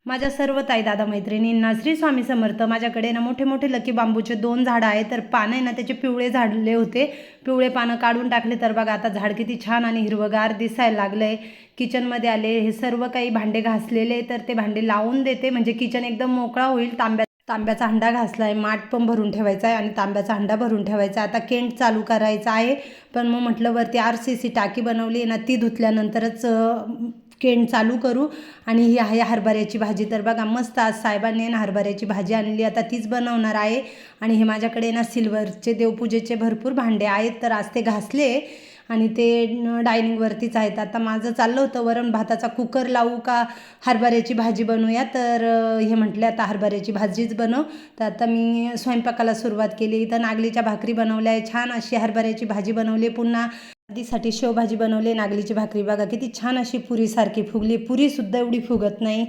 माझ्या सर्व ताई दादा मैत्रिणींना श्री स्वामी समर्थ. माझ्याकडे ना मोठे मोठे लकी बांबूचे 2 झाडं आहेत. तर पानं आहे ना त्याचे पिवळे झाडले होते, पिवळे पानं काढून टाकले. तर बघा आता झाड किती छान आणि हिरवगार दिसायला लागलंय. किचनमध्ये आले, हे सर्व काही भांडे घासलेले, तर ते भांडे लावून देते म्हणजे किचन एकदम मोकळा होईल. तांब्याचा हंडा घासला आहे, माठ पण भरून ठेवायचा आहे आणि तांब्याचा हंडा भरून ठेवायचा. आता केंट चालू करायचा आहे, पण मग म्हटलं वरती RCC टाकी बनवली आहे ना, ती धुतल्यानंतरच केंट चालू करू. आणि ही आहे हरभऱ्याची भाजी. तर बघा मस्त आज साहेबांनी ना हरभऱ्याची भाजी आणली, आता तीच बनवणार आहे. आणि हे माझ्याकडे ना सिल्वरचे देवपूजेचे भरपूर भांडे आहेत, तर आज ते घासले आणि ते डायनिंगवरतीच आहेत. आता माझं चाललं होतं वरण भाताचा कुकर लावू का हरभऱ्याची भाजी बनवूया, तर हे म्हटले आता हरभऱ्याची भाजीच बनव. तर आता मी स्वयंपाकाला सुरुवात केली. इथं नागलीच्या भाकरी बनवल्या आहे, छान अशी हरभऱ्याची भाजी बनवली. पुन्हा आधीसाठी शेवभाजी बनवली. नागलीची भाकरी बघा किती छान अशी पुरीसारखी फुगली, पुरीसुद्धा एवढी फुगत नाही.